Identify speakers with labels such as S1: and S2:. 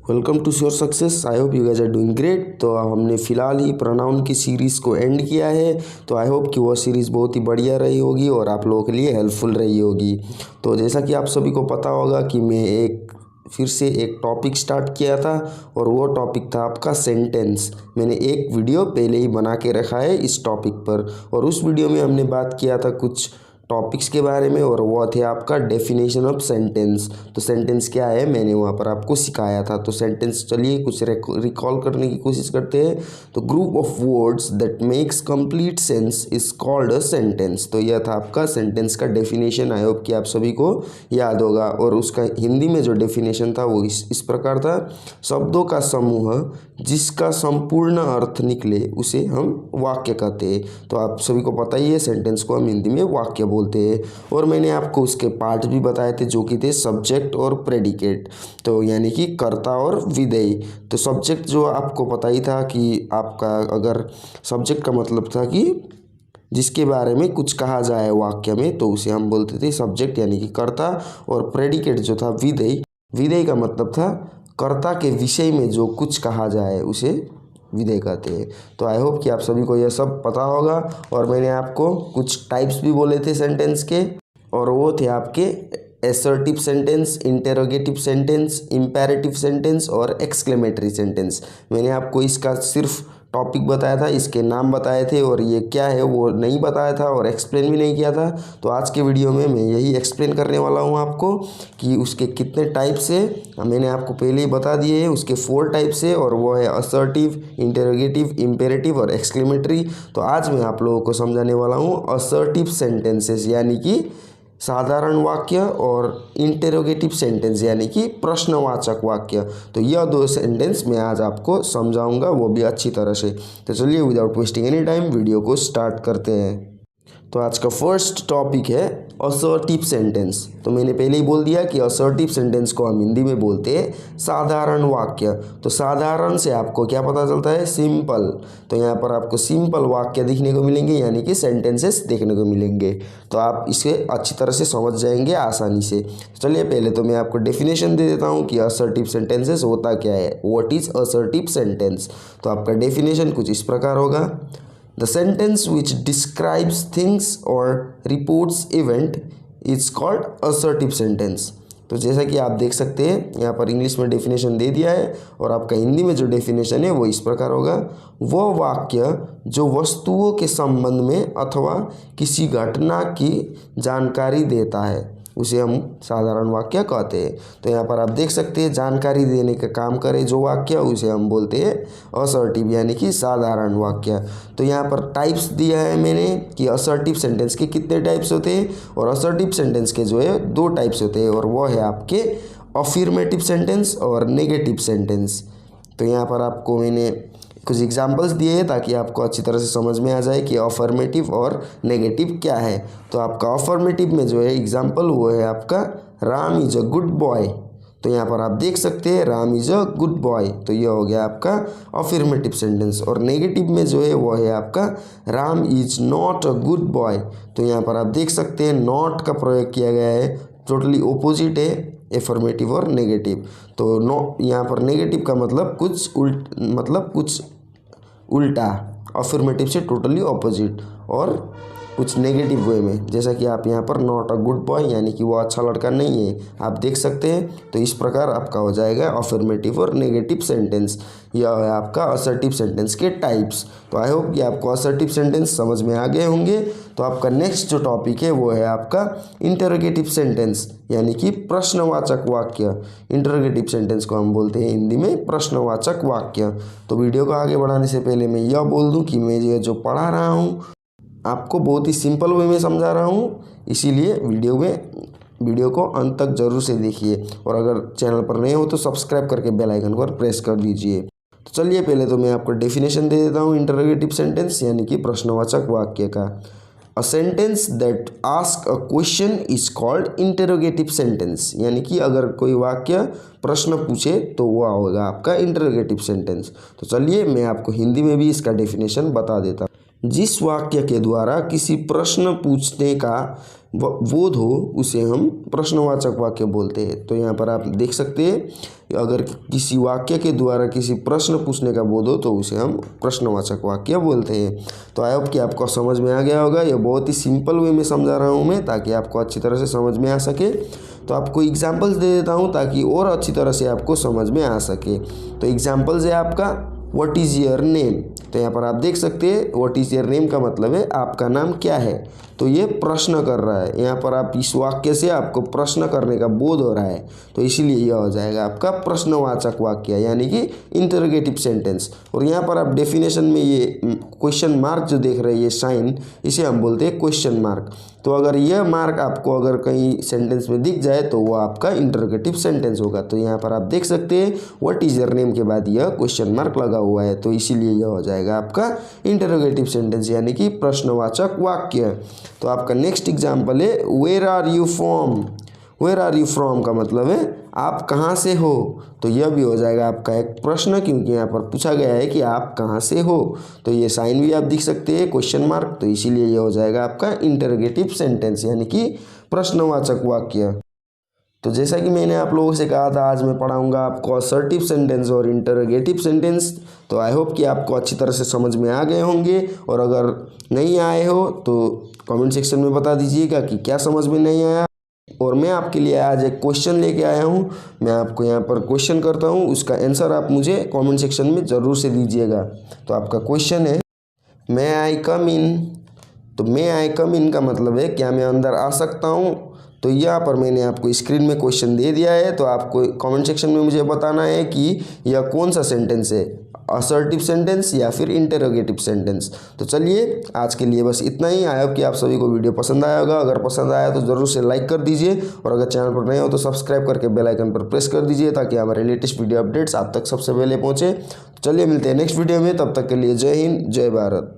S1: Welcome to your success. I hope you guys are doing great. तो हमने फ़िलहाल ही प्रोनाउन की सीरीज़ को एंड किया है। तो आई होप कि वो सीरीज़ बहुत ही बढ़िया रही होगी और आप लोगों के लिए हेल्पफुल रही होगी। तो जैसा कि आप सभी को पता होगा कि मैं फिर से एक टॉपिक स्टार्ट किया था और वो टॉपिक था आपका सेंटेंस। मैंने एक वीडियो पहले ही बना के रखा है इस टॉपिक पर और उस वीडियो में हमने बात किया था कुछ टॉपिक्स के बारे में और वो थे आपका डेफिनेशन ऑफ सेंटेंस। तो सेंटेंस क्या है मैंने वहाँ पर आपको सिखाया था। तो सेंटेंस चलिए कुछ रिकॉल करने की कोशिश करते हैं। तो group of words that makes complete sense is called a sentence. तो यह था आपका सेंटेंस का डेफिनेशन। आई होप कि आप सभी को याद होगा और उसका हिंदी में जो डेफिनेशन था वो इस प्रकार था। शब्दों का समूह जिसका संपूर्ण अर्थ निकले उसे हम वाक्य कहते हैं। तो आप सभी को पता ही है सेंटेंस को हम हिंदी में वाक्य बोलते हैं। और मैंने आपको उसके पार्ट भी बताए थे जो कि थे सब्जेक्ट और प्रेडिकेट। तो यानी कि कर्ता और विधेय। तो सब्जेक्ट जो आपको पता ही था कि आपका अगर सब्जेक्ट का मतलब था कि जिसके बारे में कुछ कहा जाए वाक्य में तो उसे हम बोलते थे सब्जेक्ट यानी कि कर्ता। और प्रेडिकेट जो था विधेय। विधेय का मतलब था कर्ता के विषय में जो कुछ कहा जाए उसे विधेय कहते हैं। तो आई होप कि आप सभी को यह सब पता होगा। और मैंने आपको कुछ टाइप्स भी बोले थे सेंटेंस के और वो थे आपके assertive sentence, interrogative sentence, imperative sentence और एक्सक्लेमेटरी सेंटेंस। मैंने आपको इसका सिर्फ टॉपिक बताया था, इसके नाम बताए थे और ये क्या है वो नहीं बताया था और एक्सप्लेन भी नहीं किया था। तो आज के वीडियो में मैं यही एक्सप्लेन करने वाला हूँ आपको कि उसके कितने टाइप्स है। मैंने आपको पहले ही बता दिए हैं उसके 4 टाइप्स है और वो है असर्टिव, इंटेरोगेटिव, इम्पेरेटिव और एक्सक्लेमेटरी। तो आज मैं आप लोगों को समझाने वाला हूँ असर्टिव सेंटेंसेस यानी कि साधारण वाक्य और इंटेरोगेटिव सेंटेंस यानी कि प्रश्नवाचक वाक्य। तो यह 2 सेंटेंस मैं आज आपको समझाऊंगा वो भी अच्छी तरह से। तो चलिए without wasting any time video को स्टार्ट करते हैं। तो आज का फर्स्ट टॉपिक है असर्टिव सेंटेंस। तो मैंने पहले ही बोल दिया कि असर्टिव सेंटेंस को हम हिंदी में बोलते हैं साधारण वाक्य। तो साधारण से आपको क्या पता चलता है? सिंपल। तो यहाँ पर आपको सिंपल वाक्य दिखने को मिलेंगे यानी कि सेंटेंसेस देखने को मिलेंगे। तो आप इसे अच्छी तरह से समझ जाएंगे आसानी से। चलिए पहले तो मैं आपको डेफिनेशन दे देता हूँ कि असर्टिव सेंटेंसेस होता क्या है, व्हाट इज असर्टिव सेंटेंस। तो आपका डेफिनेशन कुछ इस प्रकार होगा। The sentence which describes things or reports event is called assertive sentence। तो जैसा कि आप देख सकते हैं यहाँ पर इंग्लिश में डेफिनेशन दे दिया है और आपका हिंदी में जो डेफिनेशन है वो इस प्रकार होगा। वो वाक्य जो वस्तुओं के संबंध में अथवा किसी घटना की जानकारी देता है उसे हम साधारण वाक्य कहते हैं। तो यहाँ पर आप देख सकते हैं जानकारी देने का काम करे जो वाक्य उसे हम बोलते हैं असर्टिव यानी कि साधारण वाक्य। तो यहाँ पर टाइप्स दिया है मैंने कि असर्टिव सेंटेंस के कितने टाइप्स होते हैं और असर्टिव सेंटेंस के जो है 2 टाइप्स होते हैं और वो है आपके अफर्मेटिव सेंटेंस और नेगेटिव सेंटेंस। तो यहाँ पर आपको मैंने कुछ एग्जाम्पल्स दिए हैं ताकि आपको अच्छी तरह से समझ में आ जाए कि अफर्मेटिव और नेगेटिव क्या है। तो आपका अफर्मेटिव में जो है एग्जाम्पल वो है आपका Ram is a good boy. तो यहाँ पर आप देख सकते हैं Ram is a good boy. तो ये हो गया आपका अफर्मेटिव सेंटेंस। और नेगेटिव में जो है वो है आपका Ram is not a good boy. तो यहाँ पर आप देख सकते हैं नॉट का प्रयोग किया गया है, टोटली ओपोजिट है एफर्मेटिव और नेगेटिव। तो नो यहाँ पर नेगेटिव का मतलब कुछ उल्टा, अफर्मेटिव से टोटली ऑपोजिट और कुछ नेगेटिव वे में। जैसा कि आप यहाँ पर नॉट अ गुड बॉय यानी कि वो अच्छा लड़का नहीं है आप देख सकते हैं। तो इस प्रकार आपका हो जाएगा अफर्मेटिव और नेगेटिव सेंटेंस। यह है आपका असर्टिव सेंटेंस के टाइप्स। तो आई होप कि आपको असर्टिव सेंटेंस समझ में आ गए होंगे। तो आपका नेक्स्ट जो टॉपिक है वो है आपका इंटरोगेटिव सेंटेंस यानी कि प्रश्नवाचक वाक्य। इंटरोगेटिव सेंटेंस को हम बोलते हैं हिंदी में प्रश्नवाचक वाक्य। तो वीडियो को आगे बढ़ाने से पहले मैं यह बोल दूँ कि मैं ये जो पढ़ा रहा हूँ आपको बहुत ही सिंपल वे में समझा रहा हूँ, इसीलिए वीडियो को अंत तक जरूर से देखिए और अगर चैनल पर नए हो तो सब्सक्राइब करके बेल आइकन पर प्रेस कर दीजिए। तो चलिए पहले तो मैं आपको डेफिनेशन दे देता हूँ इंटरोगेटिव सेंटेंस यानी कि प्रश्नवाचक वाक्य का। A sentence that ask a question is called interrogative sentence. यानी कि अगर कोई वाक्य प्रश्न पूछे तो वह होगा आपका इंटरोगेटिव सेंटेंस। तो चलिए मैं आपको हिंदी में भी इसका डेफिनेशन बता देता हूँ। जिस वाक्य के द्वारा किसी प्रश्न पूछने का बोध हो उसे हम प्रश्नवाचक वाक्य बोलते हैं। तो यहाँ पर आप देख सकते हैं अगर किसी वाक्य के द्वारा किसी प्रश्न पूछने का बोध हो तो उसे हम प्रश्नवाचक वाक्य बोलते हैं। तो आई होप कि आपको समझ में आ गया होगा। यह बहुत ही सिंपल वे में समझा रहा हूँ मैं ताकि आपको अच्छी तरह से समझ में आ सके। तो आपको एग्जाम्पल्स दे देता हूँ ताकि और अच्छी तरह से आपको समझ में आ सके। तो एग्जाम्पल्स है आपका व्हाट इज़ योर नेम। तो यहाँ पर आप देख सकते हैं व्हाट इज़ योर नेम का मतलब है आपका नाम क्या है। तो ये प्रश्न कर रहा है, यहाँ पर आप इस वाक्य से आपको प्रश्न करने का बोध हो रहा है, तो इसीलिए यह हो जाएगा आपका प्रश्नवाचक वाक्य यानी कि इंटरोगेटिव सेंटेंस। और यहाँ पर आप डेफिनेशन में ये क्वेश्चन मार्क जो देख रहे हैं ये साइन, इसे हम बोलते हैं क्वेश्चन मार्क। तो अगर यह मार्क आपको अगर कहीं सेंटेंस में दिख जाए तो वो आपका इंटरोगेटिव सेंटेंस होगा। तो यहाँ पर आप देख सकते हैं व्हाट इज़ योर नेम के बाद यह क्वेश्चन मार्क लगा हुआ है, तो इसीलिए यह हो जाएगा आपका इंटरोगेटिव सेंटेंस यानी कि प्रश्नवाचक वाक्य। तो आपका नेक्स्ट एग्जाम्पल है where are you from. Where are you from का मतलब है आप कहाँ से हो। तो यह भी हो जाएगा आपका एक प्रश्न, क्योंकि यहाँ पर पूछा गया है कि आप कहाँ से हो। तो ये साइन भी आप दिख सकते हैं क्वेश्चन मार्क, तो इसीलिए ये हो जाएगा आपका इंटरोगेटिव सेंटेंस यानी कि प्रश्नवाचक वाक्य। तो जैसा कि मैंने आप लोगों से कहा था आज मैं पढ़ाऊंगा आपको असर्टिव सेंटेंस और इंटरोगेटिव सेंटेंस। तो आई होप कि आपको अच्छी तरह से समझ में आ गए होंगे, और अगर नहीं आए हो तो कमेंट सेक्शन में बता दीजिएगा कि क्या समझ में नहीं आया। और मैं आपके लिए आज एक क्वेश्चन लेके आया हूँ, मैं आपको यहाँ पर क्वेश्चन करता हूँ, उसका आंसर आप मुझे कमेंट सेक्शन में ज़रूर से दीजिएगा। तो आपका क्वेश्चन है मे आई कम इन। तो मे आई कम इन का मतलब है क्या मैं अंदर आ सकता हूँ। तो यहाँ पर मैंने आपको स्क्रीन में क्वेश्चन दे दिया है, तो आपको कमेंट सेक्शन में मुझे बताना है कि यह कौन सा सेंटेंस है, असर्टिव सेंटेंस या फिर इंटरोगेटिव सेंटेंस। तो चलिए आज के लिए बस इतना ही। आई होप कि आप सभी को वीडियो पसंद आया होगा। अगर पसंद आया तो ज़रूर से लाइक कर दीजिए, और अगर चैनल पर नए हो तो सब्सक्राइब करके बेल आइकन पर प्रेस कर दीजिए ताकि हमारे लेटेस्ट वीडियो अपडेट्स आप तक सबसे पहले पहुँचे। चलिए मिलते हैं नेक्स्ट वीडियो में, तब तक के लिए जय हिंद जय भारत।